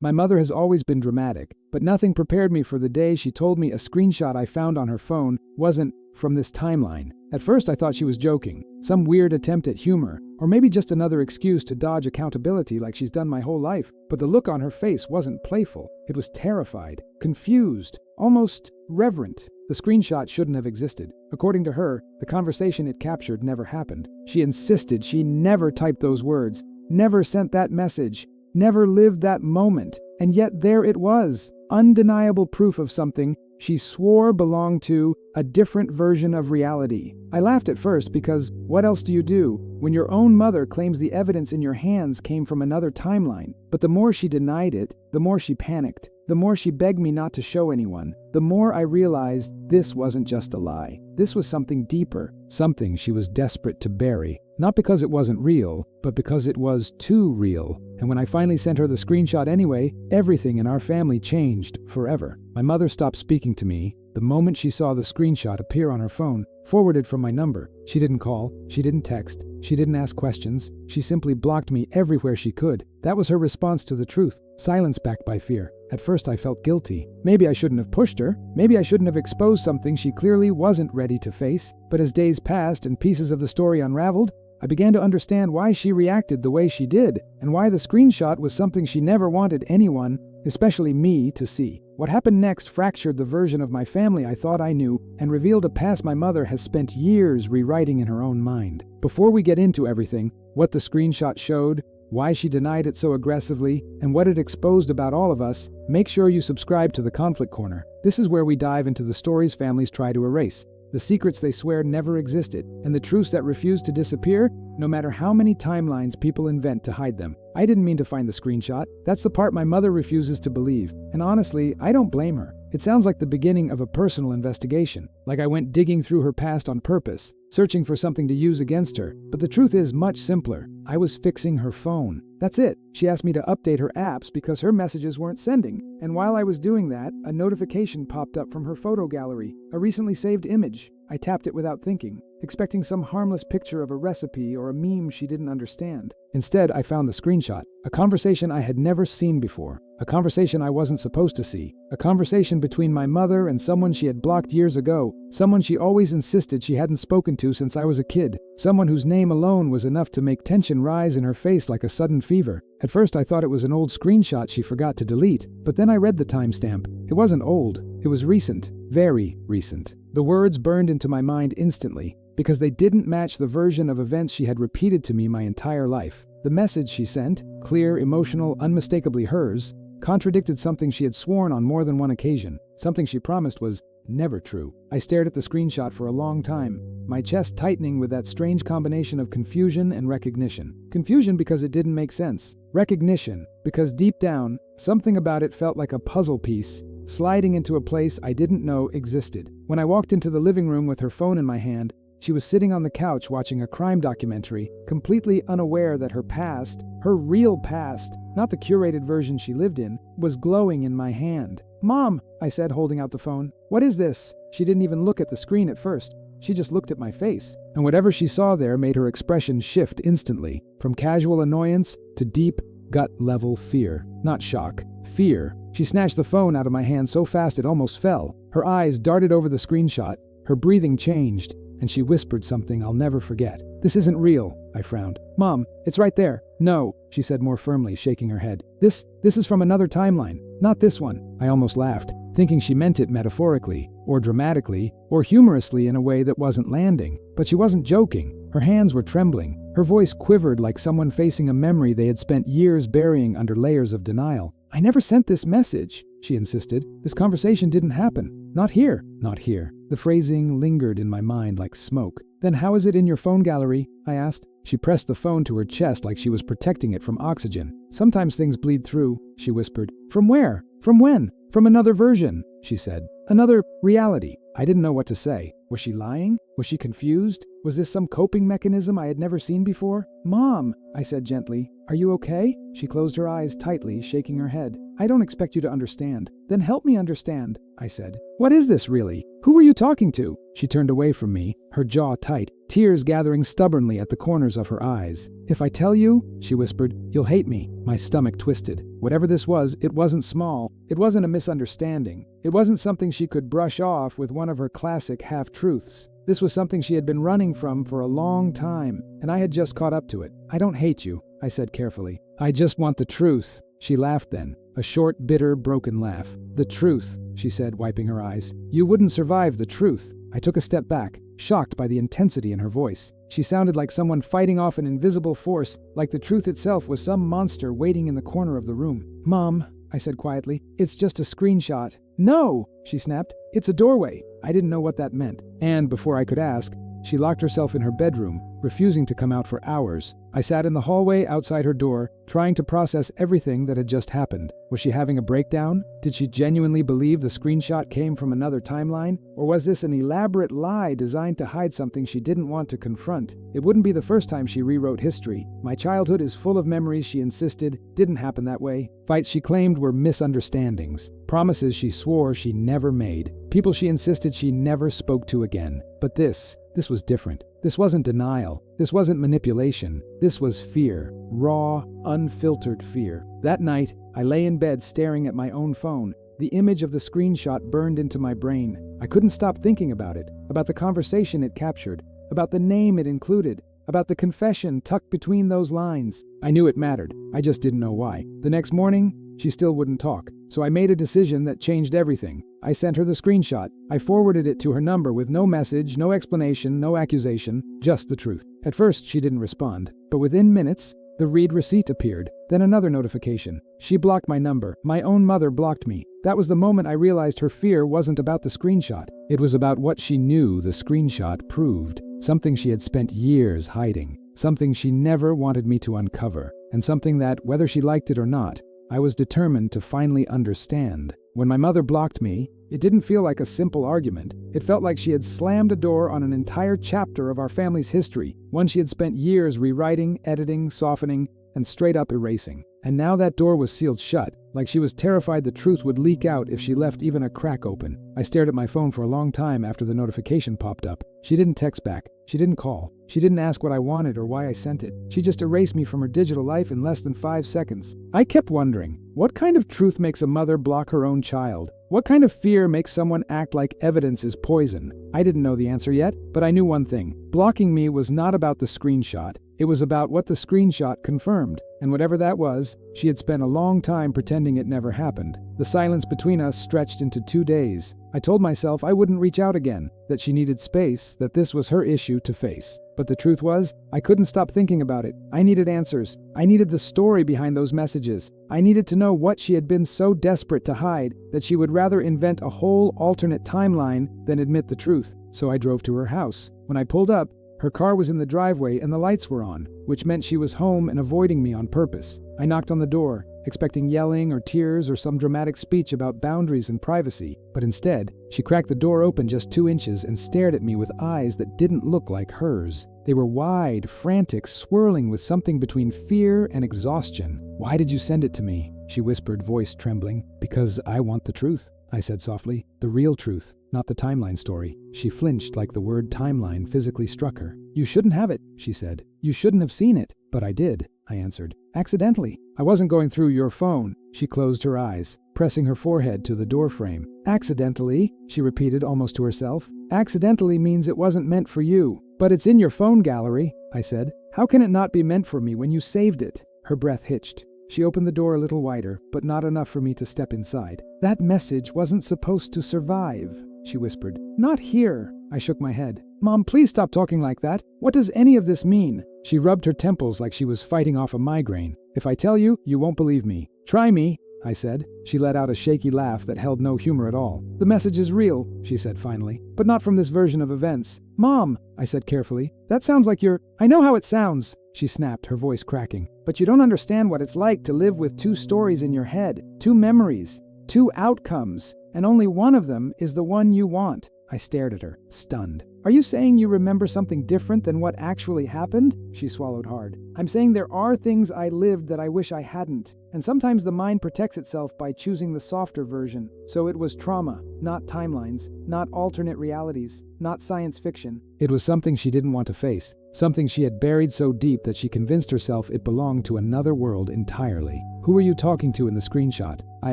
My mother has always been dramatic, but nothing prepared me for the day she told me a screenshot I found on her phone wasn't from this timeline. At first I thought she was joking, some weird attempt at humor, or maybe just another excuse to dodge accountability like she's done my whole life. But the look on her face wasn't playful. It was terrified, confused, almost reverent. The screenshot shouldn't have existed. According to her, the conversation it captured never happened. She insisted she never typed those words, never sent that message, never lived that moment. And yet there it was, undeniable proof of something she swore belonged to a different version of reality. I laughed at first because what else do you do when your own mother claims the evidence in your hands came from another timeline? But the more she denied it, the more she panicked. The more she begged me not to show anyone, the more I realized this wasn't just a lie. This was something deeper, something she was desperate to bury. Not because it wasn't real, but because it was too real. And when I finally sent her the screenshot anyway, everything in our family changed forever. My mother stopped speaking to me the moment she saw the screenshot appear on her phone, forwarded from my number. She didn't call, she didn't text, she didn't ask questions, she simply blocked me everywhere she could. That was her response to the truth, silence backed by fear. At first I felt guilty. Maybe I shouldn't have pushed her, maybe I shouldn't have exposed something she clearly wasn't ready to face. But as days passed and pieces of the story unraveled, I began to understand why she reacted the way she did, and why the screenshot was something she never wanted anyone, especially me, to see. What happened next fractured the version of my family I thought I knew and revealed a past my mother has spent years rewriting in her own mind. Before we get into everything, what the screenshot showed, why she denied it so aggressively, and what it exposed about all of us, make sure you subscribe to the Conflict Corner. This is where we dive into the stories families try to erase, the secrets they swear never existed, and the truths that refuse to disappear, no matter how many timelines people invent to hide them. I didn't mean to find the screenshot. That's the part my mother refuses to believe. And honestly, I don't blame her. It sounds like the beginning of a personal investigation, like I went digging through her past on purpose, searching for something to use against her. But the truth is much simpler. I was fixing her phone. That's it. She asked me to update her apps because her messages weren't sending. And while I was doing that, a notification popped up from her photo gallery, a recently saved image. I tapped it without thinking, expecting some harmless picture of a recipe or a meme she didn't understand. Instead, I found the screenshot, a conversation I had never seen before, a conversation I wasn't supposed to see, a conversation between my mother and someone she had blocked years ago, someone she always insisted she hadn't spoken to since I was a kid, someone whose name alone was enough to make tension rise in her face like a sudden fever. At first I thought it was an old screenshot she forgot to delete, but then I read the timestamp. It wasn't old, it was recent, very recent. The words burned into my mind instantly, because they didn't match the version of events she had repeated to me my entire life. The message she sent, clear, emotional, unmistakably hers, contradicted something she had sworn on more than one occasion, something she promised was never true. I stared at the screenshot for a long time, my chest tightening with that strange combination of confusion and recognition. Confusion because it didn't make sense. Recognition because deep down, something about it felt like a puzzle piece, sliding into a place I didn't know existed. When I walked into the living room with her phone in my hand, she was sitting on the couch watching a crime documentary, completely unaware that her past, her real past, not the curated version she lived in, was glowing in my hand. "Mom," I said, holding out the phone. "What is this?" She didn't even look at the screen at first. She just looked at my face. And whatever she saw there made her expression shift instantly, from casual annoyance to deep, gut-level fear. Not shock, fear. She snatched the phone out of my hand so fast it almost fell. Her eyes darted over the screenshot. Her breathing changed, and she whispered something I'll never forget. "This isn't real," I frowned. "Mom, it's right there." "No," she said more firmly, shaking her head. This is from another timeline, not this one." I almost laughed, thinking she meant it metaphorically, or dramatically, or humorously in a way that wasn't landing. But she wasn't joking. Her hands were trembling. Her voice quivered like someone facing a memory they had spent years burying under layers of denial. "I never sent this message," she insisted. "This conversation didn't happen. Not here." Not here. The phrasing lingered in my mind like smoke. "Then how is it in your phone gallery?" I asked. She pressed the phone to her chest like she was protecting it from oxygen. "Sometimes things bleed through," she whispered. "From where? From when?" "From another version," she said. "Another reality." I didn't know what to say. Was she lying? Was she confused? Was this some coping mechanism I had never seen before? "Mom," I said gently, "are you okay?" She closed her eyes tightly, shaking her head. "I don't expect you to understand." "Then help me understand," I said. "What is this really? Who were you talking to?" She turned away from me, her jaw tight, tears gathering stubbornly at the corners of her eyes. "If I tell you," she whispered, "you'll hate me." My stomach twisted. Whatever this was, it wasn't small. It wasn't a misunderstanding. It wasn't something she could brush off with one of her classic half-truths. This was something she had been running from for a long time, and I had just caught up to it. "I don't hate you," I said carefully. "I just want the truth." She laughed then, a short, bitter, broken laugh. "The truth," she said, wiping her eyes. "You wouldn't survive the truth." I took a step back, shocked by the intensity in her voice. She sounded like someone fighting off an invisible force, like the truth itself was some monster waiting in the corner of the room. "Mom," I said quietly, "it's just a screenshot." "No," she snapped. "It's a doorway." I didn't know what that meant. And before I could ask, she locked herself in her bedroom, refusing to come out for hours. I sat in the hallway outside her door, trying to process everything that had just happened. Was she having a breakdown? Did she genuinely believe the screenshot came from another timeline? Or was this an elaborate lie designed to hide something she didn't want to confront? It wouldn't be the first time she rewrote history. My childhood is full of memories she insisted didn't happen that way. Fights she claimed were misunderstandings. Promises she swore she never made. People she insisted she never spoke to again. But this was different. This wasn't denial. This wasn't manipulation. This was fear. Raw, unfiltered fear. That night, I lay in bed staring at my own phone. The image of the screenshot burned into my brain. I couldn't stop thinking about it, about the conversation it captured, about the name it included, about the confession tucked between those lines. I knew it mattered. I just didn't know why. The next morning, she still wouldn't talk. So I made a decision that changed everything. I sent her the screenshot. I forwarded it to her number with no message, no explanation, no accusation, just the truth. At first, she didn't respond, but within minutes, the read receipt appeared. Then another notification. She blocked my number. My own mother blocked me. That was the moment I realized her fear wasn't about the screenshot. It was about what she knew the screenshot proved. Something she had spent years hiding. Something she never wanted me to uncover. And something that, whether she liked it or not, I was determined to finally understand. When my mother blocked me, it didn't feel like a simple argument. It felt like she had slammed a door on an entire chapter of our family's history, one she had spent years rewriting, editing, softening, and straight up erasing. And now that door was sealed shut, like she was terrified the truth would leak out if she left even a crack open. I stared at my phone for a long time after the notification popped up. She didn't text back. She didn't call. She didn't ask what I wanted or why I sent it. She just erased me from her digital life in less than 5 seconds. I kept wondering, what kind of truth makes a mother block her own child? What kind of fear makes someone act like evidence is poison? I didn't know the answer yet, but I knew one thing. Blocking me was not about the screenshot. It was about what the screenshot confirmed. And whatever that was, she had spent a long time pretending it never happened. The silence between us stretched into 2 days. I told myself I wouldn't reach out again, that she needed space, that this was her issue to face. But the truth was, I couldn't stop thinking about it. I needed answers. I needed the story behind those messages. I needed to know what she had been so desperate to hide that she would rather invent a whole alternate timeline than admit the truth. So I drove to her house. When I pulled up, her car was in the driveway and the lights were on, which meant she was home and avoiding me on purpose. I knocked on the door, expecting yelling or tears or some dramatic speech about boundaries and privacy. But instead, she cracked the door open just 2 inches and stared at me with eyes that didn't look like hers. They were wide, frantic, swirling with something between fear and exhaustion. "Why did you send it to me?" she whispered, voice trembling. "Because I want the truth," I said softly. "The real truth, not the timeline story." She flinched like the word timeline physically struck her. "You shouldn't have it," she said. "You shouldn't have seen it." "But I did," I answered. "Accidentally. I wasn't going through your phone." She closed her eyes, pressing her forehead to the doorframe. "Accidentally," she repeated almost to herself. "Accidentally means it wasn't meant for you." "But it's in your phone gallery," I said. "How can it not be meant for me when you saved it?" Her breath hitched. She opened the door a little wider, but not enough for me to step inside. "That message wasn't supposed to survive," she whispered. "Not here." I shook my head. "Mom, please stop talking like that. What does any of this mean?" She rubbed her temples like she was fighting off a migraine. "If I tell you, you won't believe me." "Try me," I said. She let out a shaky laugh that held no humor at all. "The message is real," she said finally, "but not from this version of events." "Mom," I said carefully, "that sounds like you're—" "I know how it sounds," she snapped, her voice cracking. "But you don't understand what it's like to live with 2 stories in your head, 2 memories, 2 outcomes, and only one of them is the one you want." I stared at her, stunned. Are you saying you remember something different than what actually happened? She swallowed hard. I'm saying there are things I lived that I wish I hadn't. And sometimes the mind protects itself by choosing the softer version. So it was trauma, not timelines, not alternate realities, not science fiction. It was something she didn't want to face, something she had buried so deep that she convinced herself it belonged to another world entirely. Who were you talking to in the screenshot? I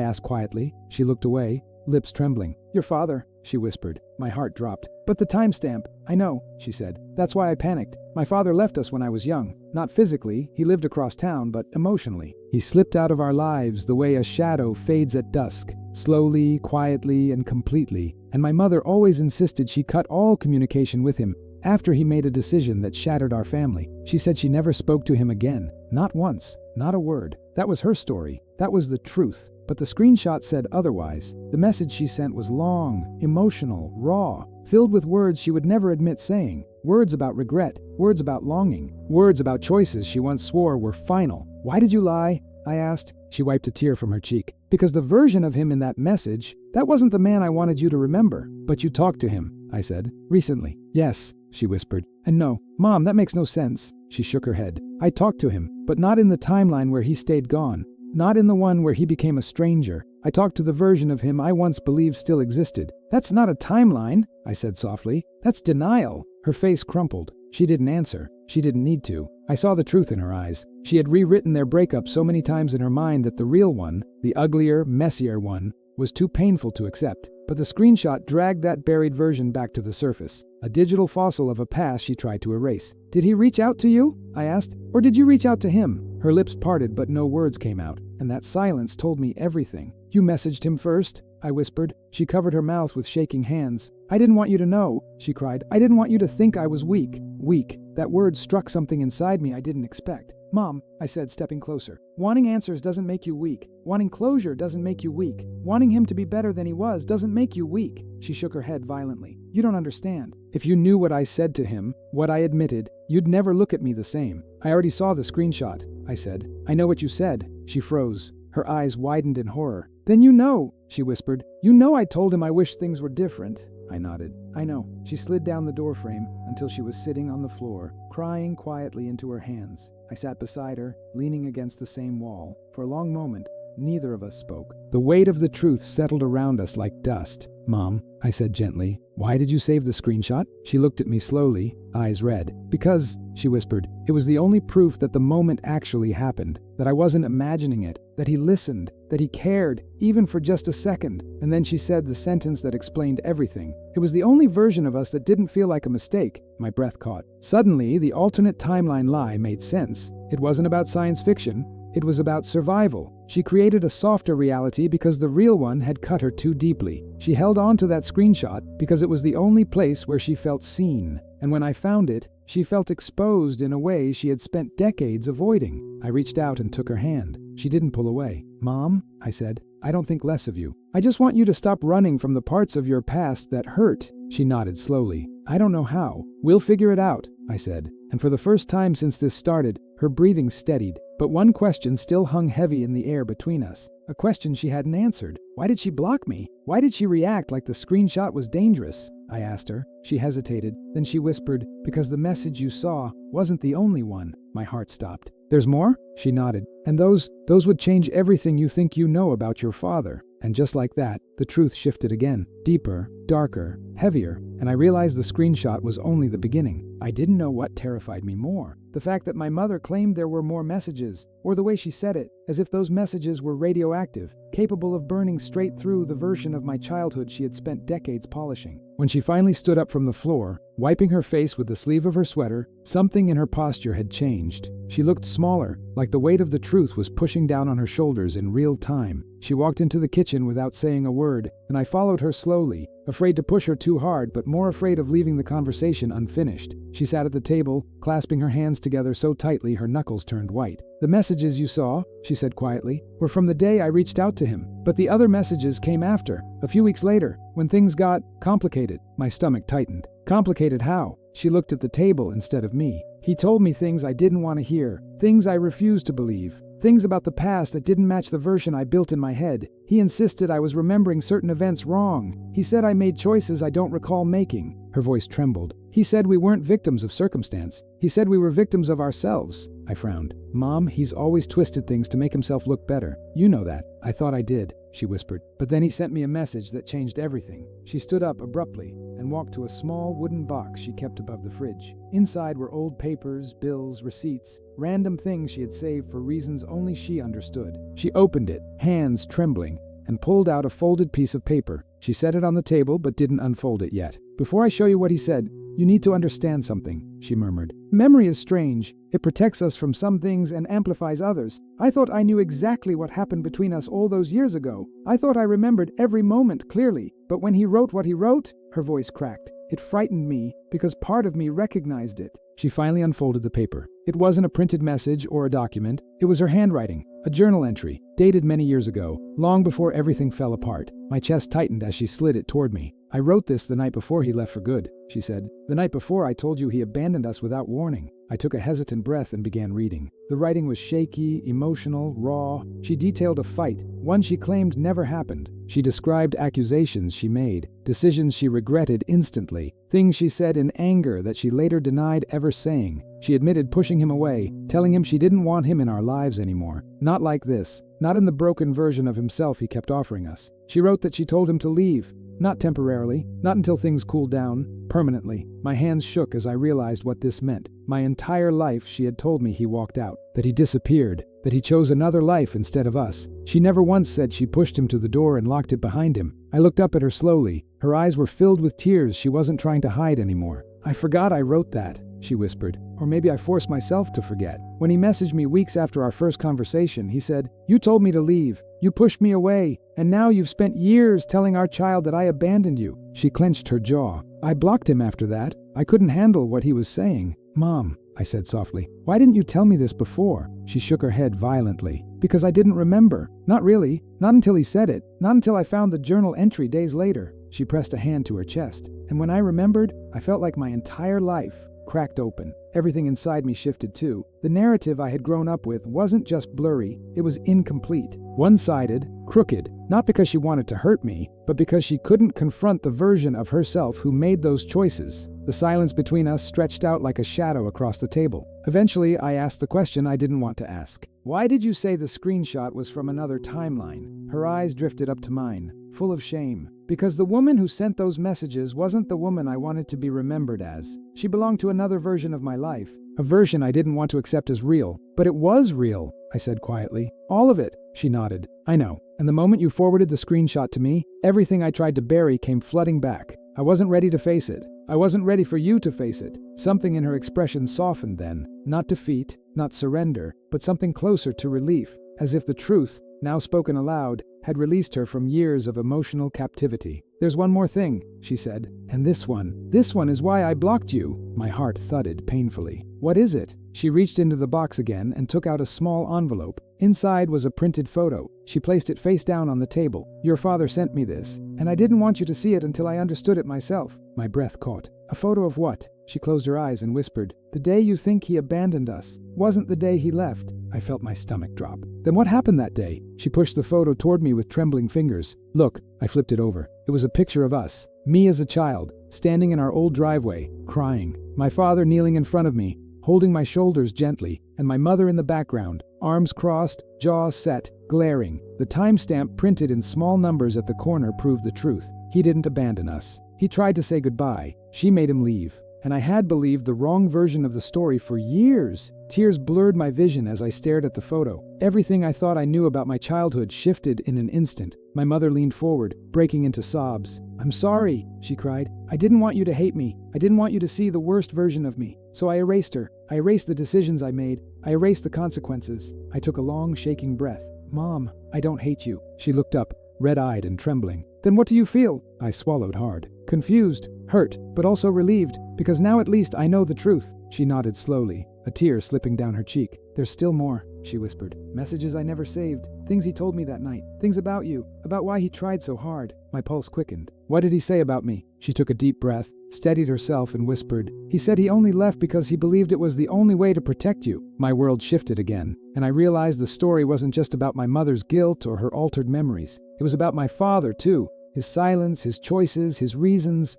asked quietly. She looked away, lips trembling. Your father, she whispered. My heart dropped. But the timestamp. I know, she said. That's why I panicked. My father left us when I was young. Not physically, he lived across town, but emotionally. He slipped out of our lives the way a shadow fades at dusk, slowly, quietly, and completely. And my mother always insisted she cut all communication with him after he made a decision that shattered our family. She said she never spoke to him again. Not once. Not a word. That was her story. That was the truth. But the screenshot said otherwise. The message she sent was long, emotional, raw, filled with words she would never admit saying. Words about regret, words about longing, words about choices she once swore were final. Why did you lie? I asked. She wiped a tear from her cheek. Because the version of him in that message, that wasn't the man I wanted you to remember. But you talked to him, I said. Recently. Yes, she whispered. And no, Mom, that makes no sense. She shook her head. I talked to him, but not in the timeline where he stayed gone. Not in the one where he became a stranger. I talked to the version of him I once believed still existed. That's not a timeline, I said softly. That's denial. Her face crumpled. She didn't answer. She didn't need to. I saw the truth in her eyes. She had rewritten their breakup so many times in her mind that the real one, the uglier, messier one, was too painful to accept. But the screenshot dragged that buried version back to the surface, a digital fossil of a past she tried to erase. Did he reach out to you? I asked. Or did you reach out to him? Her lips parted, but no words came out, and that silence told me everything. You messaged him first, I whispered. She covered her mouth with shaking hands. I didn't want you to know, she cried. I didn't want you to think I was weak. Weak. That word struck something inside me I didn't expect. Mom, I said, stepping closer. Wanting answers doesn't make you weak. Wanting closure doesn't make you weak. Wanting him to be better than he was doesn't make you weak. She shook her head violently. You don't understand. If you knew what I said to him, what I admitted, you'd never look at me the same. I already saw the screenshot, I said. I know what you said. She froze. Her eyes widened in horror. Then you know, she whispered. You know I told him I wish things were different. I nodded. I know. She slid down the doorframe until she was sitting on the floor, crying quietly into her hands. I sat beside her, leaning against the same wall. For a long moment, neither of us spoke. The weight of the truth settled around us like dust. Mom, I said gently, why did you save the screenshot? She looked at me slowly, eyes red. Because, she whispered, it was the only proof that the moment actually happened, that I wasn't imagining it, that he listened, that he cared, even for just a second. And then she said the sentence that explained everything. It was the only version of us that didn't feel like a mistake. My breath caught. Suddenly, the alternate timeline lie made sense. It wasn't about science fiction. It was about survival. She created a softer reality because the real one had cut her too deeply. She held on to that screenshot because it was the only place where she felt seen. And when I found it, she felt exposed in a way she had spent decades avoiding. I reached out and took her hand. She didn't pull away. Mom, I said, I don't think less of you. I just want you to stop running from the parts of your past that hurt. She nodded slowly. I don't know how. We'll figure it out, I said. And for the first time since this started, her breathing steadied. But one question still hung heavy in the air between us. A question she hadn't answered. Why did she block me? Why did she react like the screenshot was dangerous? I asked her. She hesitated. Then she whispered, because the message you saw wasn't the only one. My heart stopped. There's more? She nodded. And those would change everything you think you know about your father. And just like that, the truth shifted again. Deeper, darker, heavier. And I realized the screenshot was only the beginning. I didn't know what terrified me more. The fact that my mother claimed there were more messages, or the way she said it, as if those messages were radioactive, capable of burning straight through the version of my childhood she had spent decades polishing. When she finally stood up from the floor, wiping her face with the sleeve of her sweater, something in her posture had changed. She looked smaller, like the weight of the truth was pushing down on her shoulders in real time. She walked into the kitchen without saying a word, and I followed her slowly, afraid to push her too hard, but more afraid of leaving the conversation unfinished. She sat at the table, clasping her hands together so tightly her knuckles turned white. The messages you saw, she said quietly, were from the day I reached out to him. But the other messages came after, a few weeks later, when things got complicated. My stomach tightened. Complicated how? She looked at the table instead of me. He told me things I didn't want to hear, things I refused to believe. things about the past that didn't match the version I built in my head. He insisted I was remembering certain events wrong. He said I made choices I don't recall making." Her voice trembled. "He said we weren't victims of circumstance. He said we were victims of ourselves." I frowned. "Mom, he's always twisted things to make himself look better. You know that." "I thought I did," she whispered. "But then he sent me a message that changed everything." She stood up abruptly and walked to a small wooden box she kept above the fridge. Inside were old papers, bills, receipts, random things she had saved for reasons only she understood. She opened it, hands trembling, and pulled out a folded piece of paper. She set it on the table but didn't unfold it yet. "Before I show you what he said, you need to understand something," she murmured. "Memory is strange. It protects us from some things and amplifies others. I thought I knew exactly what happened between us all those years ago. I thought I remembered every moment clearly. But when he wrote what he wrote," her voice cracked, "it frightened me because part of me recognized it." She finally unfolded the paper. It wasn't a printed message or a document. It was her handwriting, a journal entry, dated many years ago, long before everything fell apart. My chest tightened as she slid it toward me. "I wrote this the night before he left for good," she said. "The night before I told you he abandoned us without warning." I took a hesitant breath and began reading. The writing was shaky, emotional, raw. She detailed a fight, one she claimed never happened. She described accusations she made, decisions she regretted instantly, things she said in anger that she later denied ever saying. She admitted pushing him away, telling him she didn't want him in our lives anymore. Not like this, not in the broken version of himself he kept offering us. She wrote that she told him to leave. Not temporarily, not until things cooled down, permanently. My hands shook as I realized what this meant. My entire life she had told me he walked out, that he disappeared, that he chose another life instead of us. She never once said she pushed him to the door and locked it behind him. I looked up at her slowly. Her eyes were filled with tears she wasn't trying to hide anymore. "I forgot I wrote that," she whispered. "Or maybe I forced myself to forget. When he messaged me weeks after our first conversation, he said, 'You told me to leave. You pushed me away. And now you've spent years telling our child that I abandoned you.'" She clenched her jaw. "I blocked him after that. I couldn't handle what he was saying." "Mom," I said softly, "why didn't you tell me this before?" She shook her head violently. "Because I didn't remember. Not really. Not until he said it. Not until I found the journal entry days later." She pressed a hand to her chest. "And when I remembered, I felt like my entire life cracked open. Everything inside me shifted too. The narrative I had grown up with wasn't just blurry, it was incomplete, one-sided, crooked, not because she wanted to hurt me, but because she couldn't confront the version of herself who made those choices. The silence between us stretched out like a shadow across the table. Eventually, I asked the question I didn't want to ask. "Why did you say the screenshot was from another timeline?" Her eyes drifted up to mine, full of shame. "Because the woman who sent those messages wasn't the woman I wanted to be remembered as. She belonged to another version of my life, a version I didn't want to accept as real. But it was real," I said quietly. "All of it." She nodded. "I know. And the moment you forwarded the screenshot to me, everything I tried to bury came flooding back. I wasn't ready to face it. I wasn't ready for you to face it." Something in her expression softened then. Not defeat, not surrender, but something closer to relief, as if the truth, now spoken aloud, had released her from years of emotional captivity. "There's one more thing," she said, "and this one is why I blocked you." My heart thudded painfully. "What is it?" She reached into the box again and took out a small envelope. Inside was a printed photo. She placed it face down on the table. "Your father sent me this, and I didn't want you to see it until I understood it myself." My breath caught. "A photo of what?" She closed her eyes and whispered, "The day you think he abandoned us wasn't the day he left." I felt my stomach drop. "Then what happened that day?" She pushed the photo toward me with trembling fingers. "Look." I flipped it over. It was a picture of us, me as a child, standing in our old driveway, crying. My father kneeling in front of me, holding my shoulders gently, and my mother in the background, arms crossed, jaw set, glaring. The timestamp printed in small numbers at the corner proved the truth. He didn't abandon us. He tried to say goodbye. She made him leave. And I had believed the wrong version of the story for years. Tears blurred my vision as I stared at the photo. Everything I thought I knew about my childhood shifted in an instant. My mother leaned forward, breaking into sobs. "I'm sorry," she cried. "I didn't want you to hate me. I didn't want you to see the worst version of me. So I erased her. I erased the decisions I made. I erased the consequences." I took a long, shaking breath. "Mom, I don't hate you." She looked up, red-eyed and trembling. "Then what do you feel?" I swallowed hard. "Confused, hurt, but also relieved, because now at least I know the truth." She nodded slowly, a tear slipping down her cheek. "There's still more," she whispered. "Messages I never saved, things he told me that night, things about you, about why he tried so hard." My pulse quickened. "What did he say about me?" She took a deep breath, steadied herself, and whispered, "He said he only left because he believed it was the only way to protect you." My world shifted again, and I realized the story wasn't just about my mother's guilt or her altered memories. It was about my father, too. His silence, his choices, his reasons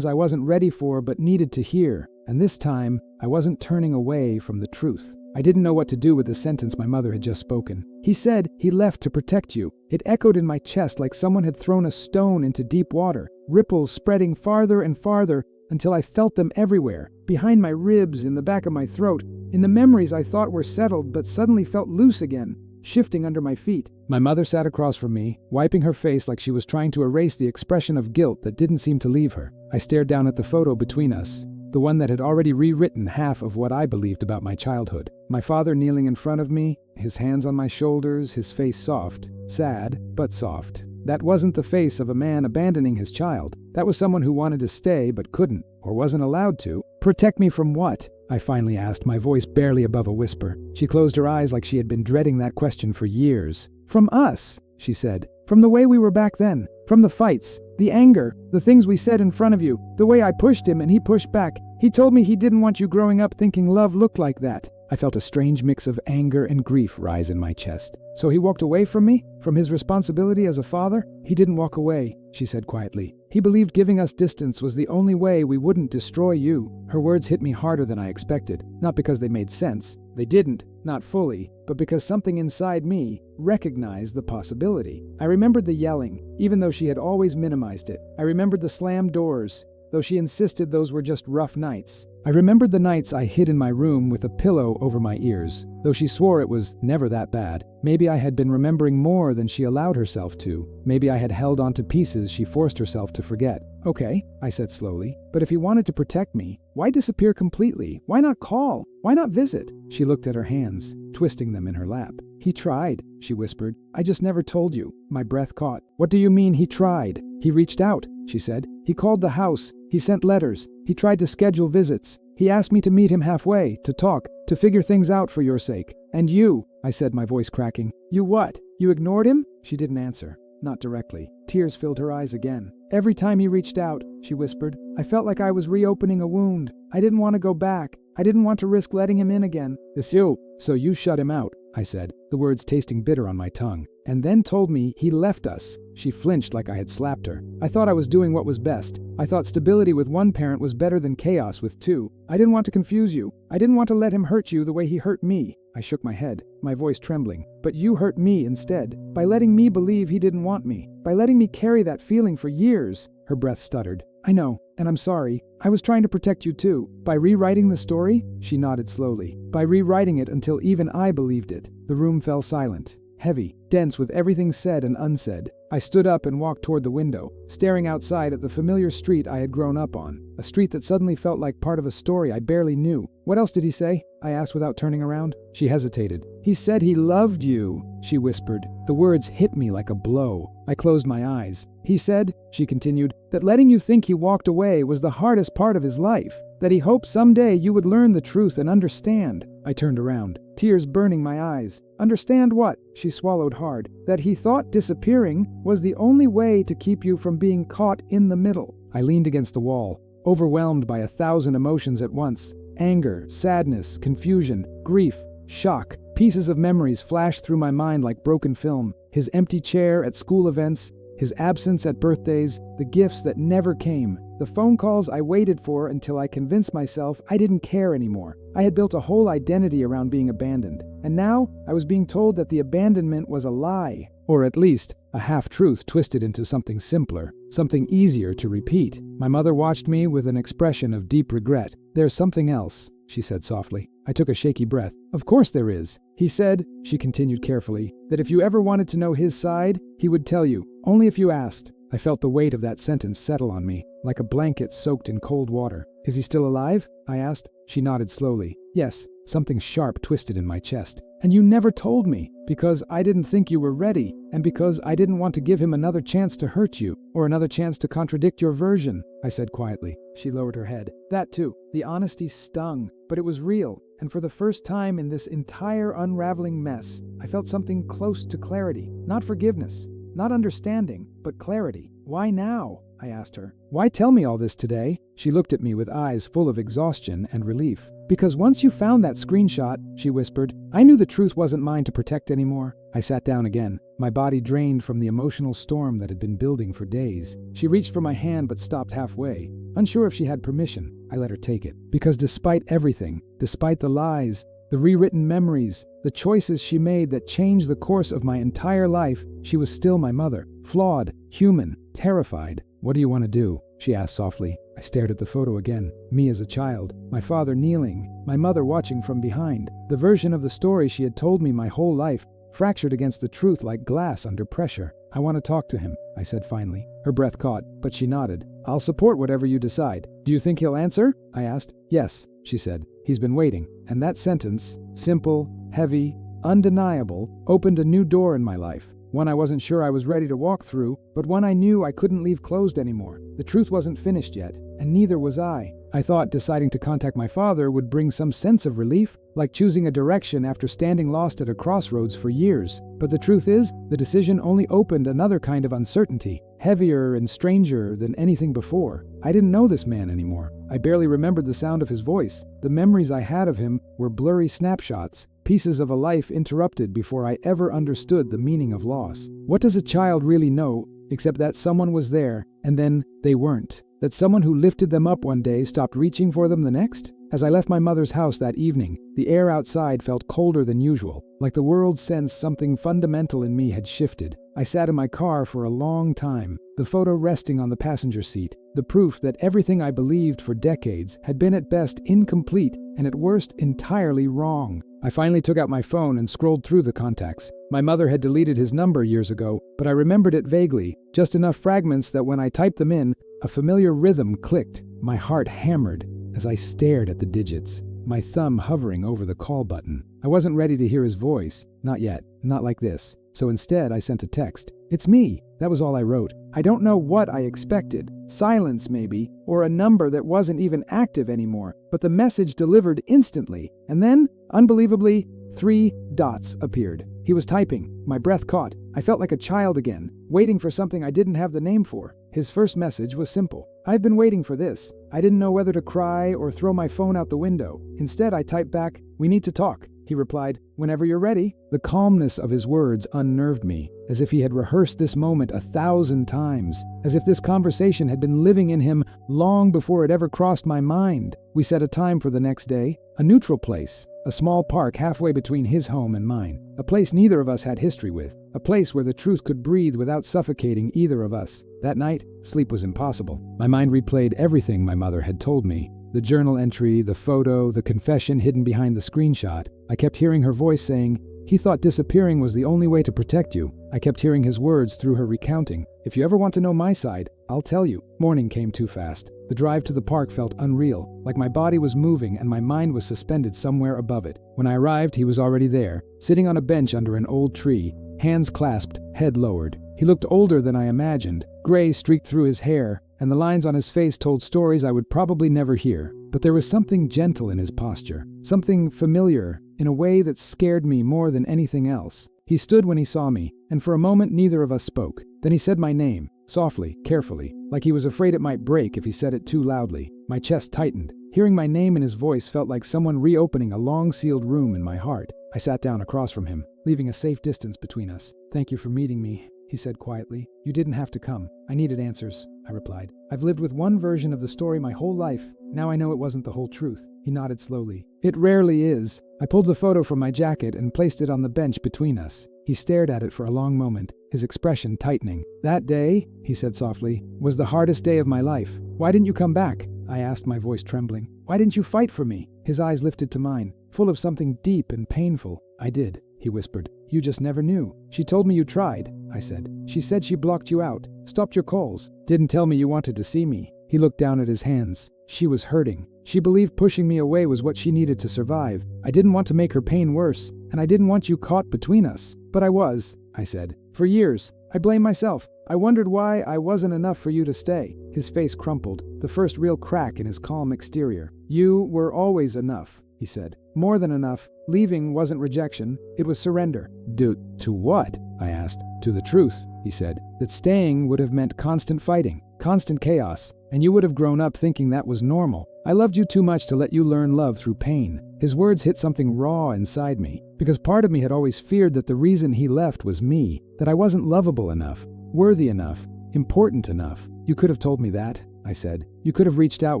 I wasn't ready for but needed to hear. And this time, I wasn't turning away from the truth. I didn't know what to do with the sentence my mother had just spoken. "He said he left to protect you." It echoed in my chest like someone had thrown a stone into deep water, ripples spreading farther and farther until I felt them everywhere, behind my ribs, in the back of my throat, in the memories I thought were settled but suddenly felt loose again, shifting under my feet. My mother sat across from me, wiping her face like she was trying to erase the expression of guilt that didn't seem to leave her. I stared down at the photo between us, the one that had already rewritten half of what I believed about my childhood. My father kneeling in front of me, his hands on my shoulders, his face soft, sad, but soft. That wasn't the face of a man abandoning his child. That was someone who wanted to stay but couldn't, or wasn't allowed to. "Protect me from what?" I finally asked, my voice barely above a whisper. She closed her eyes like she had been dreading that question for years. "From us," she said. "From the way we were back then. From the fights, the anger, the things we said in front of you, the way I pushed him and he pushed back. He told me he didn't want you growing up thinking love looked like that." I felt a strange mix of anger and grief rise in my chest. "So he walked away from me? From his responsibility as a father?" "He didn't walk away," she said quietly. "He believed giving us distance was the only way we wouldn't destroy you." Her words hit me harder than I expected, not because they made sense. They didn't, not fully, but because something inside me recognized the possibility. I remembered the yelling, even though she had always minimized it. I remembered the slammed doors, though she insisted those were just rough nights. I remembered the nights I hid in my room with a pillow over my ears, though she swore it was never that bad. Maybe I had been remembering more than she allowed herself to. Maybe I had held on to pieces she forced herself to forget. "Okay," I said slowly, "but if he wanted to protect me, why disappear completely? Why not call? Why not visit?" She looked at her hands, twisting them in her lap. "He tried," she whispered. "I just never told you." My breath caught. "What do you mean he tried?" "He reached out," she said. "He called the house. He sent letters. He tried to schedule visits. He asked me to meet him halfway, to talk, to figure things out for your sake. And you," I said, my voice cracking. "You what? You ignored him?" She didn't answer. Not directly. Tears filled her eyes again. "Every time he reached out," she whispered, "I felt like I was reopening a wound. I didn't want to go back. I didn't want to risk letting him in again." "So you shut him out," I said, the words tasting bitter on my tongue. "And then told me he left us." She flinched like I had slapped her. "I thought I was doing what was best. I thought stability with one parent was better than chaos with two. I didn't want to confuse you. I didn't want to let him hurt you the way he hurt me." I shook my head, my voice trembling. "But you hurt me instead, by letting me believe he didn't want me, by letting me carry that feeling for years." Her breath stuttered. "I know, and I'm sorry. I was trying to protect you too. By rewriting the story?" She nodded slowly. "By rewriting it until even I believed it." The room fell silent, heavy, dense with everything said and unsaid. I stood up and walked toward the window, staring outside at the familiar street I had grown up on, a street that suddenly felt like part of a story I barely knew. "What else did he say?" I asked without turning around. She hesitated. "He said he loved you," she whispered. The words hit me like a blow. I closed my eyes. "He said," she continued, "that letting you think he walked away was the hardest part of his life, that he hoped someday you would learn the truth and understand." I turned around, tears burning my eyes. "Understand what?" She swallowed hard. "That he thought disappearing was the only way to keep you from being caught in the middle." I leaned against the wall, overwhelmed by 1,000 emotions at once. Anger, sadness, confusion, grief, shock. Pieces of memories flashed through my mind like broken film. His empty chair at school events, his absence at birthdays, the gifts that never came, the phone calls I waited for until I convinced myself I didn't care anymore. I had built a whole identity around being abandoned, and now I was being told that the abandonment was a lie, or at least a half-truth twisted into something simpler, something easier to repeat. My mother watched me with an expression of deep regret. "There's something else," she said softly. I took a shaky breath. "Of course there is. He said," she continued carefully, "that if you ever wanted to know his side, he would tell you, only if you asked." I felt the weight of that sentence settle on me, like a blanket soaked in cold water. "Is he still alive?" I asked. She nodded slowly. "Yes." Something sharp twisted in my chest. "And you never told me, because I didn't think you were ready, and because I didn't want to give him another chance to hurt you, or another chance to contradict your version," I said quietly. She lowered her head. "That too." The honesty stung, but it was real, and for the first time in this entire unraveling mess, I felt something close to clarity. Not forgiveness, Not understanding, but clarity. Why now? I asked her. Why tell me all this today? She looked at me with eyes full of exhaustion and relief. Because once you found that screenshot, she whispered, I knew the truth wasn't mine to protect anymore. I sat down again, my body drained from the emotional storm that had been building for days. She reached for my hand but stopped halfway. Unsure if she had permission, I let her take it. Because despite everything, despite the lies, the rewritten memories, the choices she made that changed the course of my entire life, she was still my mother. Flawed, human, terrified. What do you want to do? She asked softly. I stared at the photo again. Me as a child, my father kneeling, my mother watching from behind. The version of the story she had told me my whole life, fractured against the truth like glass under pressure. I want to talk to him, I said finally. Her breath caught, but she nodded. I'll support whatever you decide. Do you think he'll answer? I asked. Yes, she said. He's been waiting. And that sentence, simple, heavy, undeniable, opened a new door in my life. One I wasn't sure I was ready to walk through, but one I knew I couldn't leave closed anymore. The truth wasn't finished yet, and neither was I. I thought deciding to contact my father would bring some sense of relief, like choosing a direction after standing lost at a crossroads for years. But the truth is, the decision only opened another kind of uncertainty, heavier and stranger than anything before. I didn't know this man anymore. I barely remembered the sound of his voice. The memories I had of him were blurry snapshots, pieces of a life interrupted before I ever understood the meaning of loss. What does a child really know, except that someone was there, and then they weren't? That someone who lifted them up one day stopped reaching for them the next? As I left my mother's house that evening, the air outside felt colder than usual, like the world sensed something fundamental in me had shifted. I sat in my car for a long time, the photo resting on the passenger seat, the proof that everything I believed for decades had been at best incomplete and at worst entirely wrong. I finally took out my phone and scrolled through the contacts. My mother had deleted his number years ago, but I remembered it vaguely, just enough fragments that when I typed them in, a familiar rhythm clicked. My heart hammered as I stared at the digits, my thumb hovering over the call button. I wasn't ready to hear his voice, not yet, not like this. So instead, I sent a text. It's me. That was all I wrote. I don't know what I expected. Silence, maybe, or a number that wasn't even active anymore. But the message delivered instantly. And then, unbelievably, 3 dots appeared. He was typing. My breath caught. I felt like a child again, waiting for something I didn't have the name for. His first message was simple. I've been waiting for this. I didn't know whether to cry or throw my phone out the window. Instead, I typed back, we need to talk. He replied, whenever you're ready. The calmness of his words unnerved me, as if he had rehearsed this moment 1,000 times, as if this conversation had been living in him long before it ever crossed my mind. We set a time for the next day, a neutral place, a small park halfway between his home and mine, a place neither of us had history with, a place where the truth could breathe without suffocating either of us. That night, sleep was impossible. My mind replayed everything my mother had told me. The journal entry, the photo, the confession hidden behind the screenshot. I kept hearing her voice saying, he thought disappearing was the only way to protect you. I kept hearing his words through her recounting. If you ever want to know my side, I'll tell you. Morning came too fast. The drive to the park felt unreal, like my body was moving and my mind was suspended somewhere above it. When I arrived, he was already there, sitting on a bench under an old tree, hands clasped, head lowered. He looked older than I imagined. Gray streaked through his hair, and the lines on his face told stories I would probably never hear. But there was something gentle in his posture, something familiar, in a way that scared me more than anything else. He stood when he saw me, and for a moment neither of us spoke. Then he said my name, softly, carefully, like he was afraid it might break if he said it too loudly. My chest tightened. Hearing my name in his voice felt like someone reopening a long-sealed room in my heart. I sat down across from him, leaving a safe distance between us. Thank you for meeting me, he said quietly. You didn't have to come. I needed answers, I replied. I've lived with one version of the story my whole life. Now I know it wasn't the whole truth. He nodded slowly. It rarely is. I pulled the photo from my jacket and placed it on the bench between us. He stared at it for a long moment, his expression tightening. That day, he said softly, was the hardest day of my life. Why didn't you come back? I asked, my voice trembling. Why didn't you fight for me? His eyes lifted to mine, full of something deep and painful. I did, he whispered. You just never knew. She told me you tried, I said. She said she blocked you out, stopped your calls, didn't tell me you wanted to see me. He looked down at his hands. She was hurting. She believed pushing me away was what she needed to survive. I didn't want to make her pain worse, and I didn't want you caught between us. But I was, I said. For years. I blame myself. I wondered why I wasn't enough for you to stay. His face crumpled, the first real crack in his calm exterior. You were always enough. he said. More than enough. Leaving wasn't rejection, it was surrender. To what? I asked. To the truth, he said, that staying would have meant constant fighting, constant chaos, and you would have grown up thinking that was normal. I loved you too much to let you learn love through pain. His words hit something raw inside me, because part of me had always feared that the reason he left was me, that I wasn't lovable enough, worthy enough, important enough. You could have told me that, I said. You could have reached out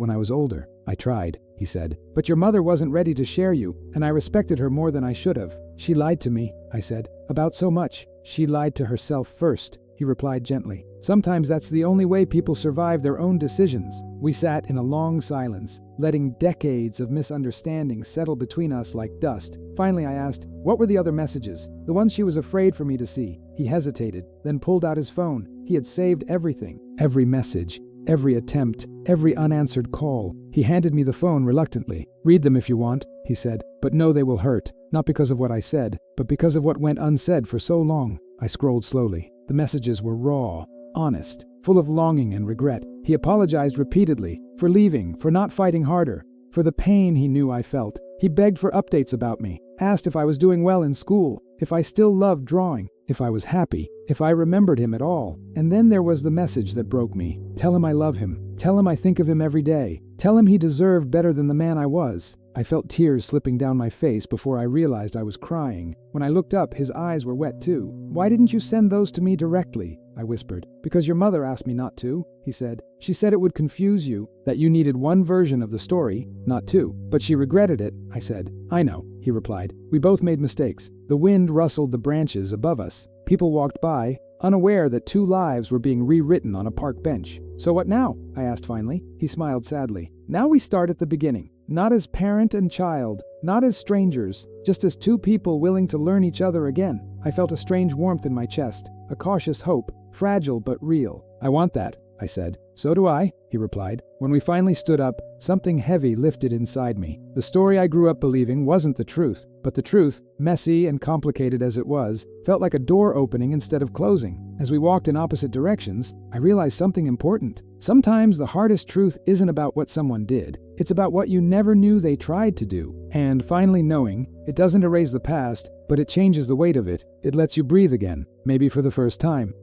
when I was older. I tried, he said. But your mother wasn't ready to share you, and I respected her more than I should have. She lied to me, I said, about so much. She lied to herself first, he replied gently. Sometimes that's the only way people survive their own decisions. We sat in a long silence, letting decades of misunderstanding settle between us like dust. Finally, I asked, what were the other messages? The ones she was afraid for me to see. He hesitated, then pulled out his phone. He had saved everything. Every message, every attempt, every unanswered call. He handed me the phone reluctantly. Read them if you want, he said, but know they will hurt. Not because of what I said, but because of what went unsaid for so long. I scrolled slowly. The messages were raw, honest, full of longing and regret. He apologized repeatedly for leaving, for not fighting harder, for the pain he knew I felt. He begged for updates about me, asked if I was doing well in school, if I still loved drawing, if I was happy, if I remembered him at all. And then there was the message that broke me. Tell him I love him. Tell him I think of him every day. Tell him he deserved better than the man I was. I felt tears slipping down my face before I realized I was crying. When I looked up, his eyes were wet too. Why didn't you send those to me directly? I whispered. Because your mother asked me not to, he said. She said it would confuse you, that you needed one version of the story, not two. But she regretted it, I said. I know, he replied. We both made mistakes. The wind rustled the branches above us. People walked by, unaware that two lives were being rewritten on a park bench. So what now? I asked finally. He smiled sadly. Now we start at the beginning. Not as parent and child, not as strangers, just as two people willing to learn each other again. I felt a strange warmth in my chest, a cautious hope, fragile but real. I want that, I said. So do I, he replied. When we finally stood up, something heavy lifted inside me. The story I grew up believing wasn't the truth, but the truth, messy and complicated as it was, felt like a door opening instead of closing. As we walked in opposite directions, I realized something important. Sometimes the hardest truth isn't about what someone did. It's about what you never knew they tried to do. And finally knowing, it doesn't erase the past, but it changes the weight of it. It lets you breathe again, maybe for the first time.